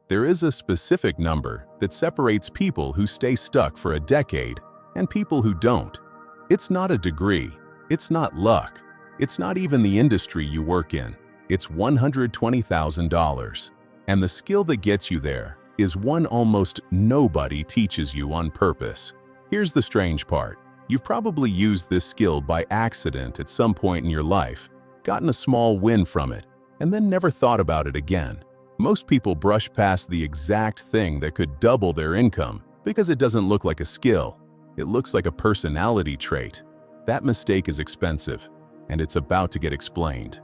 There is a specific number that separates people who stay stuck for a decade and people who don't. It's not a degree, it's not luck, it's not even the industry you work in. It's $120,000. And the skill that gets you there is one almost nobody teaches you on purpose. Here's the strange part. You've probably used this skill by accident at some point in your life, gotten a small win from it, and then never thought about it again. Most people brush past the exact thing that could double their income because it doesn't look like a skill. It looks like a personality trait. That mistake is expensive, and it's about to get explained.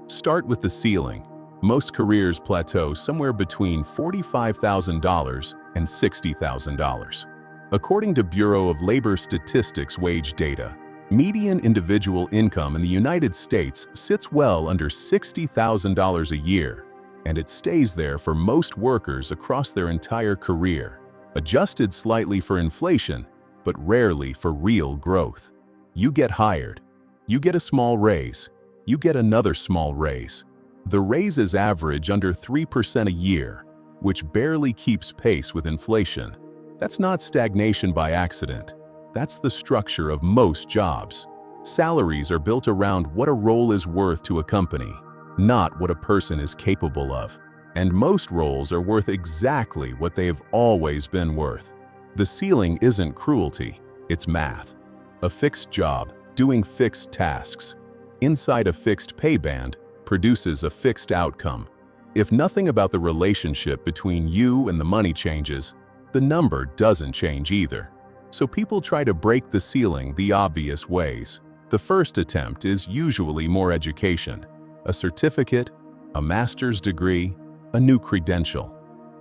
Start with the ceiling. Most careers plateau somewhere between $45,000 and $60,000. According to Bureau of Labor Statistics wage data, median individual income in the United States sits well under $60,000 a year, and it stays there for most workers across their entire career, adjusted slightly for inflation, but rarely for real growth. You get hired, you get a small raise, you get another small raise. The raises average under 3% a year, which barely keeps pace with inflation. That's not stagnation by accident. That's the structure of most jobs. Salaries are built around what a role is worth to a company, not what a person is capable of. And most roles are worth exactly what they have always been worth. The ceiling isn't cruelty, it's math. A fixed job, doing fixed tasks, inside a fixed pay band, produces a fixed outcome. If nothing about the relationship between you and the money changes, the number doesn't change either. So people try to break the ceiling the obvious ways. The first attempt is usually more education, a certificate, a master's degree, a new credential.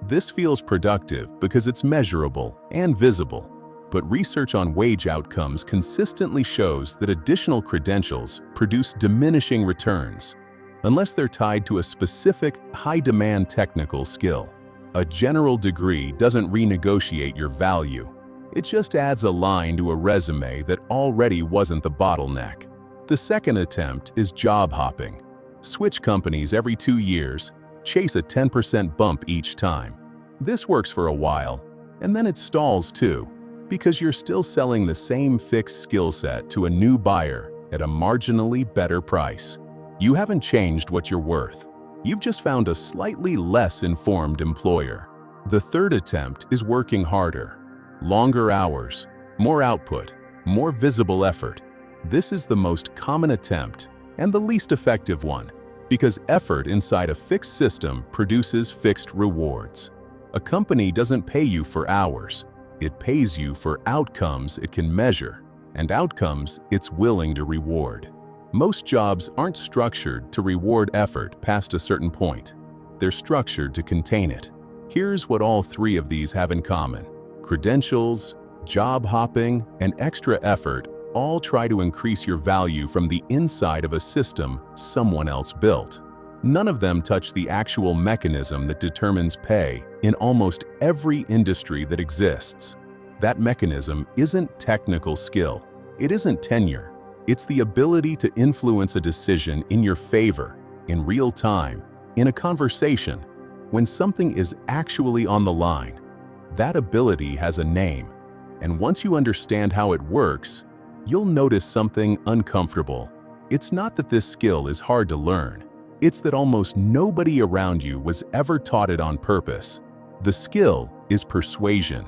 This feels productive because it's measurable and visible, but research on wage outcomes consistently shows that additional credentials produce diminishing returns, unless they're tied to a specific, high-demand technical skill. A general degree doesn't renegotiate your value. It just adds a line to a resume that already wasn't the bottleneck. The second attempt is job hopping. Switch companies every 2 years, chase a 10% bump each time. This works for a while, and then it stalls too, because you're still selling the same fixed skill set to a new buyer at a marginally better price. You haven't changed what you're worth. You've just found a slightly less informed employer. The third attempt is working harder. Longer hours, more output, more visible effort. This is the most common attempt and the least effective one, because effort inside a fixed system produces fixed rewards. A company doesn't pay you for hours. It pays you for outcomes it can measure, and outcomes it's willing to reward. Most jobs aren't structured to reward effort past a certain point. They're structured to contain it. Here's what all three of these have in common. Credentials, job hopping, and extra effort all try to increase your value from the inside of a system someone else built. None of them touch the actual mechanism that determines pay in almost every industry that exists. That mechanism isn't technical skill. It isn't tenure. It's the ability to influence a decision in your favor, in real time, in a conversation, when something is actually on the line. That ability has a name, and once you understand how it works, you'll notice something uncomfortable. It's not that this skill is hard to learn. It's that almost nobody around you was ever taught it on purpose. The skill is persuasion,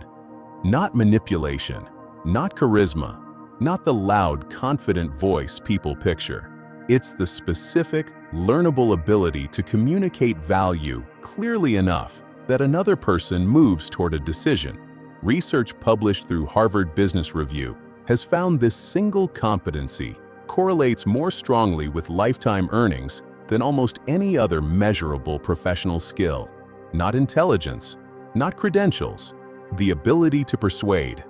not manipulation, not charisma, not the loud, confident voice people picture. It's the specific, learnable ability to communicate value clearly enough that another person moves toward a decision. Research published through Harvard Business Review has found this single competency correlates more strongly with lifetime earnings than almost any other measurable professional skill. Not intelligence, not credentials, the ability to persuade.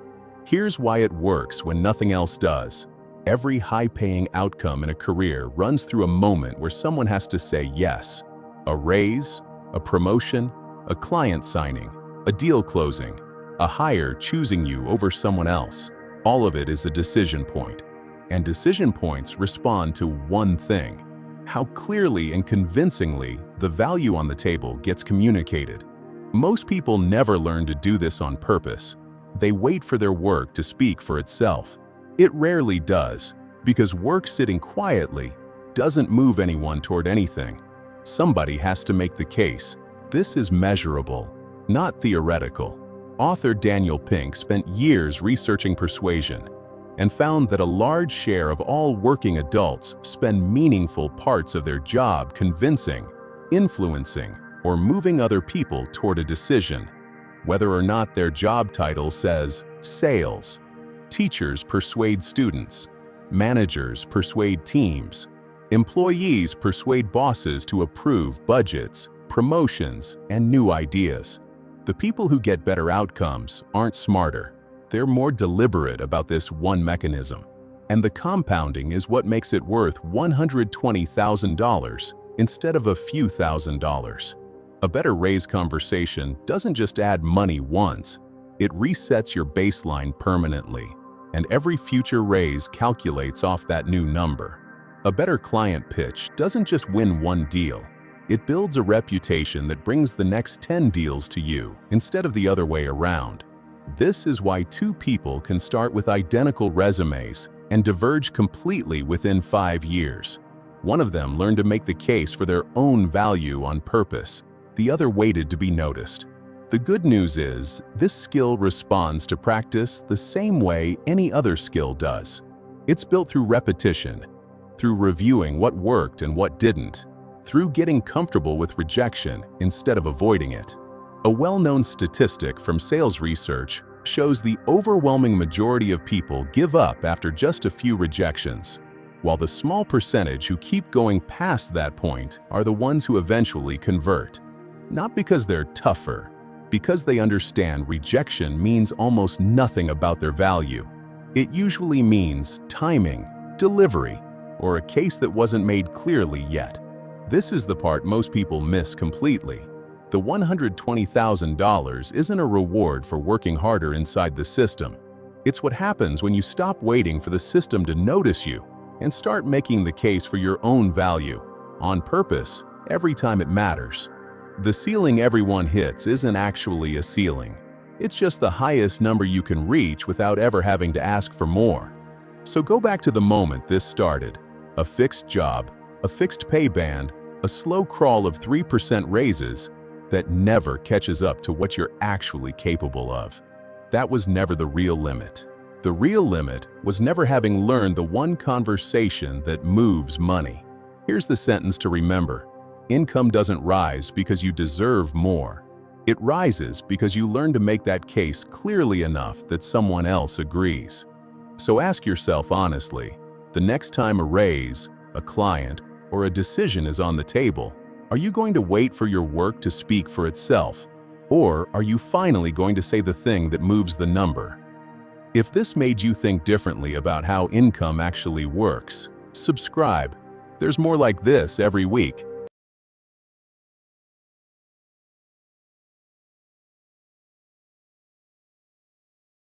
Here's why it works when nothing else does. Every high-paying outcome in a career runs through a moment where someone has to say yes. A raise, a promotion, a client signing, a deal closing, a hire choosing you over someone else. All of it is a decision point. And decision points respond to one thing: how clearly and convincingly the value on the table gets communicated. Most people never learn to do this on purpose. They wait for their work to speak for itself. It rarely does, because work sitting quietly doesn't move anyone toward anything. Somebody has to make the case. This is measurable, not theoretical. Author Daniel Pink spent years researching persuasion and found that a large share of all working adults spend meaningful parts of their job convincing, influencing, or moving other people toward a decision, whether or not their job title says sales. Teachers persuade students, managers persuade teams, employees persuade bosses to approve budgets, promotions, and new ideas. The people who get better outcomes aren't smarter. They're more deliberate about this one mechanism. And the compounding is what makes it worth $120,000 instead of a few $1,000s. A better raise conversation doesn't just add money once, it resets your baseline permanently, and every future raise calculates off that new number. A better client pitch doesn't just win one deal, it builds a reputation that brings the next 10 deals to you instead of the other way around. This is why two people can start with identical resumes and diverge completely within 5 years. One of them learned to make the case for their own value on purpose. The other waited to be noticed. The good news is, this skill responds to practice the same way any other skill does. It's built through repetition, through reviewing what worked and what didn't, through getting comfortable with rejection instead of avoiding it. A well-known statistic from sales research shows the overwhelming majority of people give up after just a few rejections, while the small percentage who keep going past that point are the ones who eventually convert. Not because they're tougher, because they understand rejection means almost nothing about their value. It usually means timing, delivery, or a case that wasn't made clearly yet. This is the part most people miss completely. The $120,000 isn't a reward for working harder inside the system. It's what happens when you stop waiting for the system to notice you and start making the case for your own value, on purpose, every time it matters. The ceiling everyone hits isn't actually a ceiling. It's just the highest number you can reach without ever having to ask for more. So go back to the moment this started. A fixed job, a fixed pay band, a slow crawl of 3% raises that never catches up to what you're actually capable of. That was never the real limit. The real limit was never having learned the one conversation that moves money. Here's the sentence to remember. Income doesn't rise because you deserve more. It rises because you learn to make that case clearly enough that someone else agrees. So ask yourself honestly, the next time a raise, a client, or a decision is on the table, are you going to wait for your work to speak for itself? Or are you finally going to say the thing that moves the number? If this made you think differently about how income actually works, subscribe. There's more like this every week.